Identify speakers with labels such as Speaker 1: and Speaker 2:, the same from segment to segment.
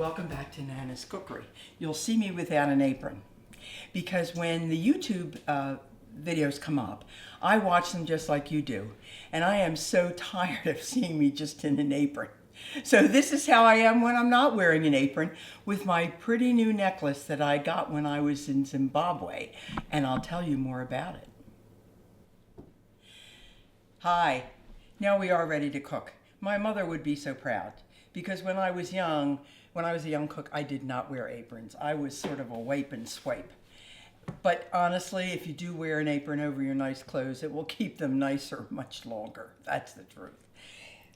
Speaker 1: welcome back to Nana's Cookery. You'll see me without an apron because when the YouTube videos come up, I watch them just like you do, and I am so tired of seeing me just in an apron. So this is how I am when I'm not wearing an apron, with my pretty new necklace that I got when I was in Zimbabwe, and I'll tell you more about it. Hi, now we are ready to cook. My mother would be so proud, because when I was a young cook, I did not wear aprons. I was sort of a wipe and swipe. But honestly, if you do wear an apron over your nice clothes, it will keep them nicer much longer. That's the truth.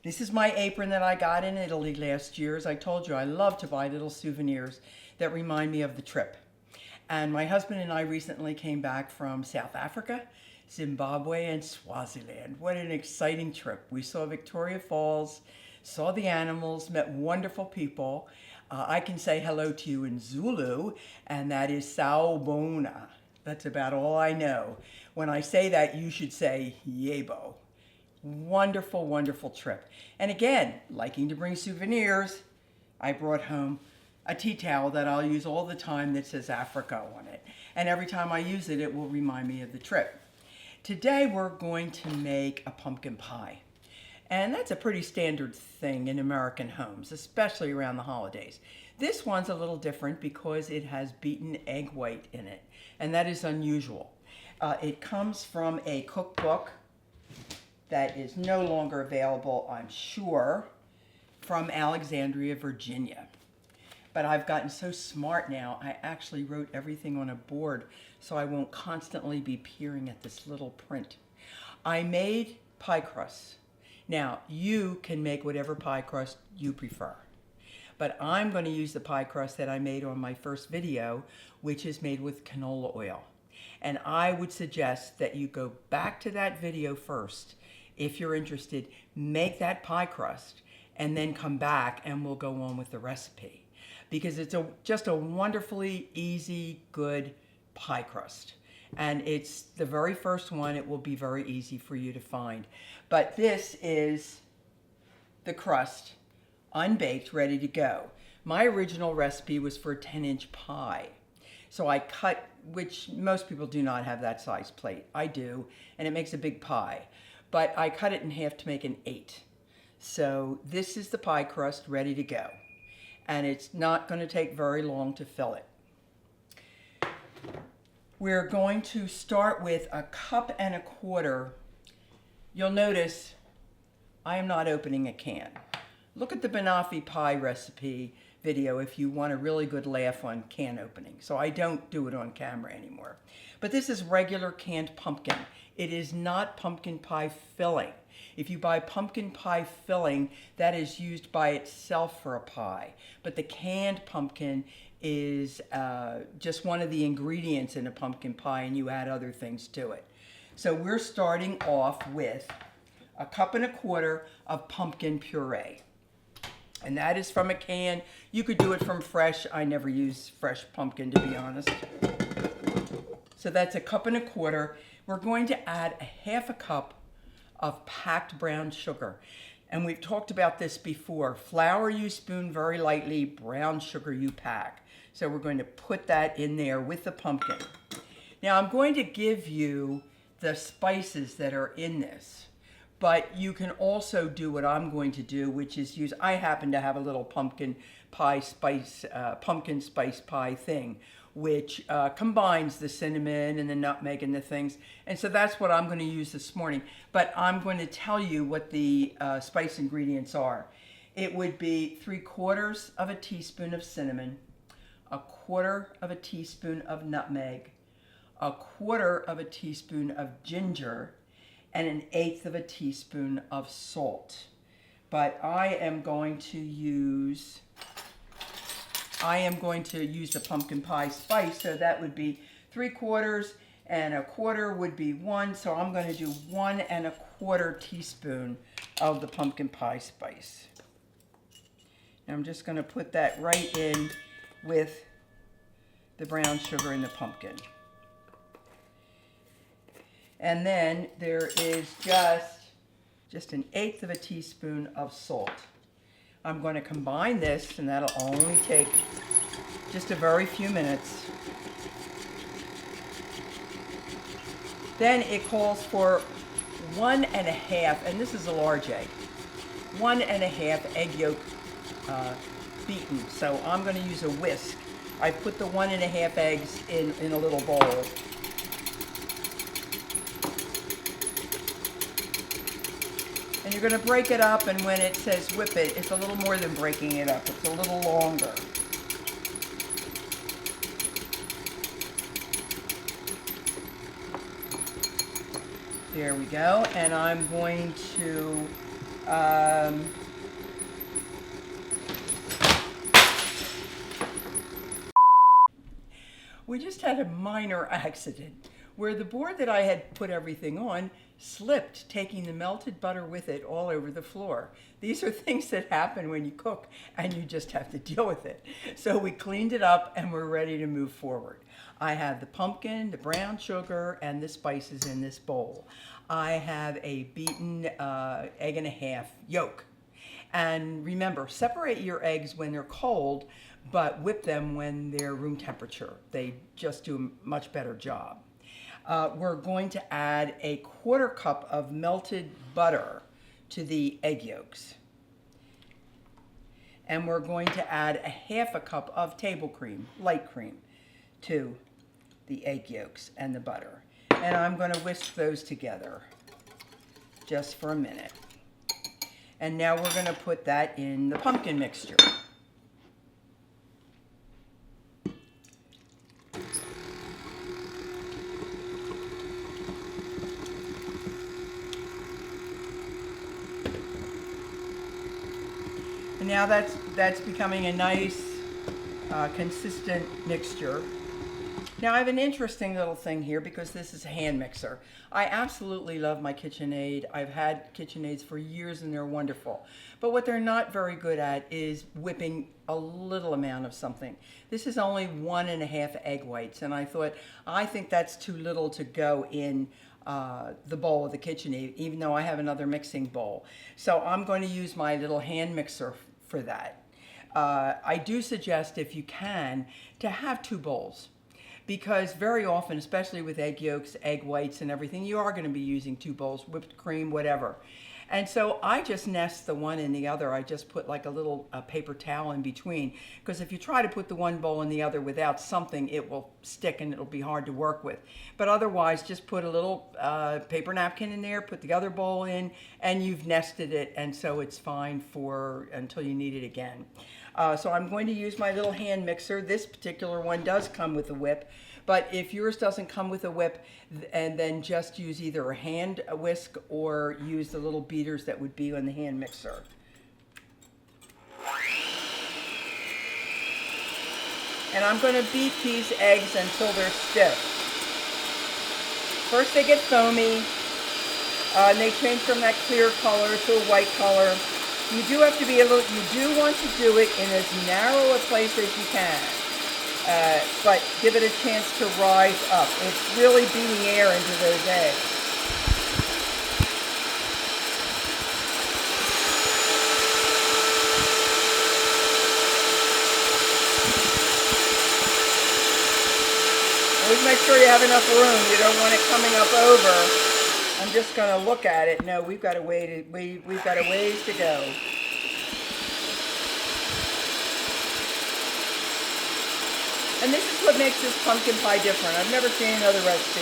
Speaker 1: This is my apron that I got in Italy last year. As I told you, I love to buy little souvenirs that remind me of the trip. And my husband and I recently came back from South Africa, Zimbabwe, and Swaziland. What an exciting trip. We saw Victoria Falls, saw the animals, met wonderful people. I can say hello to you in Zulu, and that is Sawubona. That's about all I know. When I say that, you should say Yebo. Wonderful, wonderful trip. And again, liking to bring souvenirs, I brought home a tea towel that I'll use all the time that says Africa on it. And every time I use it, it will remind me of the trip. Today, we're going to make a pumpkin pie. And that's a pretty standard thing in American homes, especially around the holidays. This one's a little different because it has beaten egg white in it, and that is unusual. It comes from a cookbook that is no longer available, I'm sure, from Alexandria, Virginia. But I've gotten so smart now, I actually wrote everything on a board so I won't constantly be peering at this little print. I made pie crusts. Now, you can make whatever pie crust you prefer, but I'm going to use the pie crust that I made on my first video, which is made with canola oil. And I would suggest that you go back to that video first. If you're interested, make that pie crust and then come back and we'll go on with the recipe, because it's just a wonderfully easy, good pie crust. And it's the very first one. It will be very easy for you to find. But this is the crust, unbaked, ready to go. My original recipe was for a 10-inch pie. So I cut, which most people do not have that size plate. I do, and it makes a big pie. But I cut it in half to make an 8. So this is the pie crust ready to go. And it's not going to take very long to fill it. We're going to start with 1.25 cups. You'll notice I am not opening a can. Look at the banoffee pie recipe video if you want a really good laugh on can opening. So I don't do it on camera anymore. But this is regular canned pumpkin. It is not pumpkin pie filling. If you buy pumpkin pie filling, that is used by itself for a pie. But the canned pumpkin is just one of the ingredients in a pumpkin pie, and you add other things to it. So we're starting off with 1.25 cups of pumpkin puree. And that is from a can. You could do it from fresh. I never use fresh pumpkin, to be honest. So that's 1.25 cups. We're going to add 1/2 cup of packed brown sugar. And we've talked about this before. Flour you spoon very lightly, brown sugar you pack. So we're going to put that in there with the pumpkin. Now I'm going to give you the spices that are in this, but you can also do what I'm going to do, which is use, I happen to have a little pumpkin spice pie thing, which combines the cinnamon and the nutmeg and the things. And so that's what I'm going to use this morning. But I'm going to tell you what the spice ingredients are. It would be 3/4 teaspoon of cinnamon, 1/4 teaspoon of nutmeg, 1/4 teaspoon of ginger, and 1/8 teaspoon of salt. But I am going to use the pumpkin pie spice, so that would be 3/4 and 1/4 would be 1. So I'm going to do 1 1/4 teaspoon of the pumpkin pie spice. And I'm just going to put that right in with the brown sugar and the pumpkin. And then there is just 1/8 teaspoon of salt. I'm going to combine this, and that'll only take just a very few minutes. Then it calls for 1.5, and this is a large egg, 1.5 egg yolk beaten. So I'm going to use a whisk. I put the 1.5 eggs in a little bowl. And you're going to break it up, and when it says whip it, it's a little more than breaking it up. It's a little longer. There we go. And I'm going to we just had a minor accident where the board that I had put everything on slipped, taking the melted butter with it all over the floor. These are things that happen when you cook, and you just have to deal with it. So we cleaned it up, and we're ready to move forward. I have the pumpkin, the brown sugar, and the spices in this bowl. I have a beaten 1.5 egg yolk. And remember, separate your eggs when they're cold, but whip them when they're room temperature. They just do a much better job. We're going to add a 1/4 cup of melted butter to the egg yolks. And we're going to add a 1/2 cup of table cream, light cream, to the egg yolks and the butter. And I'm going to whisk those together just for a minute. And now we're going to put that in the pumpkin mixture. And now that's becoming a nice, consistent mixture. Now I have an interesting little thing here because this is a hand mixer. I absolutely love my KitchenAid. I've had KitchenAids for years and they're wonderful. But what they're not very good at is whipping a little amount of something. This is only 1.5 egg whites, and I think that's too little to go in the bowl of the KitchenAid, even though I have another mixing bowl. So I'm going to use my little hand mixer for that. I do suggest, if you can, to have 2 bowls. Because very often, especially with egg yolks, egg whites and everything, you are going to be using 2 bowls, whipped cream, whatever. And so I just nest the one in the other. I just put like a little paper towel in between. Because if you try to put the one bowl in the other without something, it will stick and it'll be hard to work with. But otherwise, just put a little paper napkin in there, put the other bowl in, and you've nested it. And so it's fine until you need it again. So I'm going to use my little hand mixer. This particular one does come with a whip, but if yours doesn't come with a whip, and then just use either a hand whisk or use the little beaters that would be on the hand mixer. And I'm going to beat these eggs until they're stiff. First they get foamy, and they change from that clear color to a white color. You do have to be you do want to do it in as narrow a place as you can, but give it a chance to rise up. It's really beating air into those eggs. Always make sure you have enough room. You don't want it coming up over. I'm just going to look at it. No, we've got a ways to go. And this is what makes this pumpkin pie different. I've never seen another recipe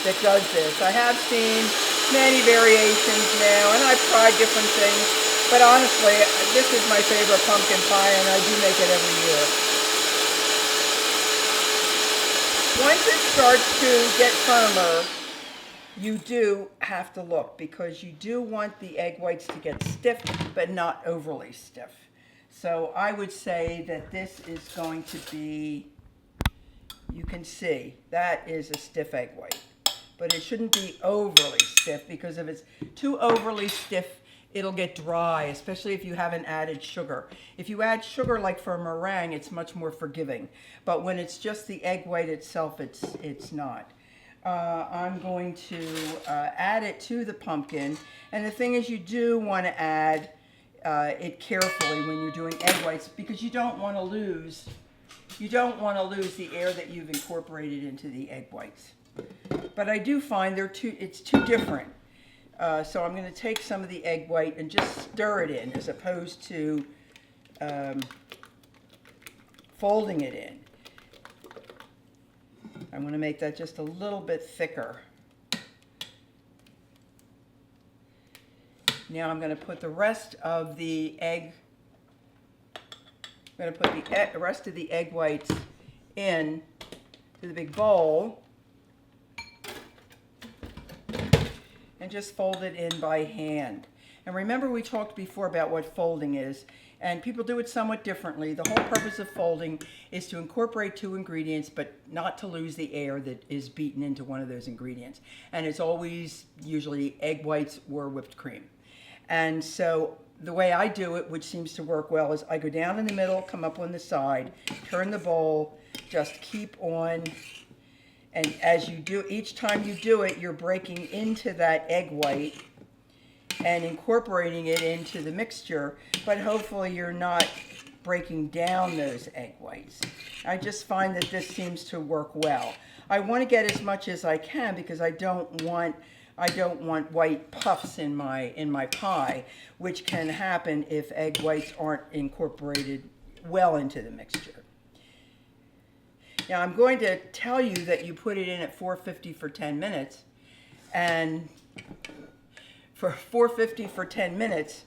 Speaker 1: that does this. I have seen many variations now, and I've tried different things. But honestly, this is my favorite pumpkin pie, and I do make it every year. Once it starts to get firmer, you do have to look, because you do want the egg whites to get stiff, but not overly stiff. So I would say that this is going to be, you can see, that is a stiff egg white. But it shouldn't be overly stiff, because if it's too overly stiff, it'll get dry, especially if you haven't added sugar. If you add sugar, like for a meringue, it's much more forgiving. But when it's just the egg white itself, it's not. I'm going to add it to the pumpkin. And the thing is, you do want to add it carefully when you're doing egg whites, because you don't want to lose the air that you've incorporated into the egg whites. But I do find it's too different. So I'm going to take some of the egg white and just stir it in, as opposed to folding it in. I'm going to make that just a little bit thicker. Now I'm going to put the rest of the egg, the rest of the egg whites in to the big bowl and just fold it in by hand. And remember, we talked before about what folding is, and people do it somewhat differently. The whole purpose of folding is to incorporate two ingredients, but not to lose the air that is beaten into one of those ingredients. And it's always usually egg whites or whipped cream. And so the way I do it, which seems to work well, is I go down in the middle, come up on the side, turn the bowl, just keep on. And as you do, each time you do it, you're breaking into that egg white and incorporating it into the mixture, but hopefully you're not breaking down those egg whites. I just find that this seems to work well. I want to get as much as I can because I don't want white puffs in my pie, which can happen if egg whites aren't incorporated well into the mixture. Now I'm going to tell you that you put it in at 450 for 10 minutes, and for 450 for 10 minutes,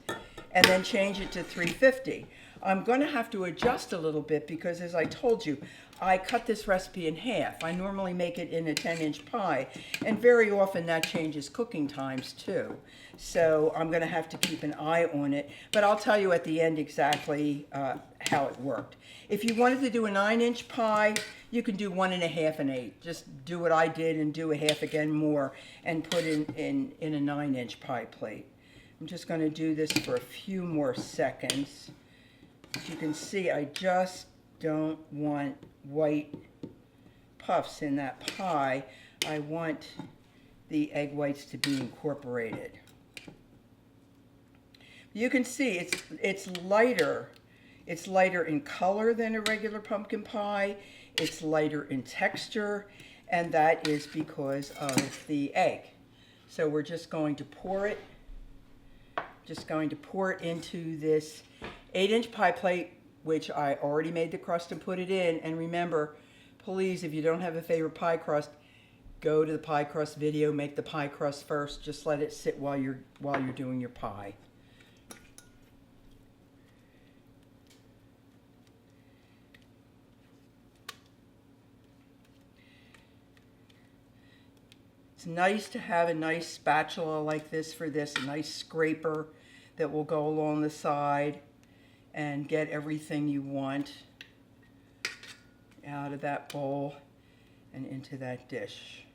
Speaker 1: and then change it to 350. I'm going to have to adjust a little bit because, as I told you, I cut this recipe in half. I normally make it in a 10-inch pie, and very often that changes cooking times too. So I'm going to have to keep an eye on it, but I'll tell you at the end exactly how it worked. If you wanted to do a 9-inch pie, you can do 1 1/2 and 8. Just do what I did and do a half again more and put in a 9-inch pie plate. I'm just going to do this for a few more seconds. As you can see, I just don't want white puffs in that pie. I want the egg whites to be incorporated. You can see it's lighter. It's lighter in color than a regular pumpkin pie. It's lighter in texture, and that is because of the egg. So we're just going to pour it. Just going to pour it into this 8-inch pie plate, which I already made the crust and put it in. And remember, please, if you don't have a favorite pie crust, go to the pie crust video, make the pie crust first. Just let it sit while you're doing your pie. It's nice to have a nice spatula like this for this, a nice scraper that will go along the side and get everything you want out of that bowl and into that dish.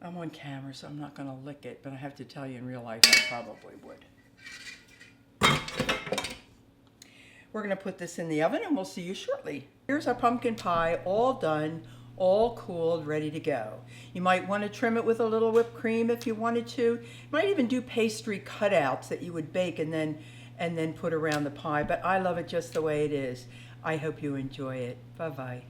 Speaker 1: I'm on camera, so I'm not going to lick it, but I have to tell you, in real life, I probably would. We're going to put this in the oven and we'll see you shortly. Here's our pumpkin pie, all done, all cooled, ready to go. You might want to trim it with a little whipped cream if you wanted to. You might even do pastry cutouts that you would bake and then put around the pie, but I love it just the way it is. I hope you enjoy it. Bye-bye.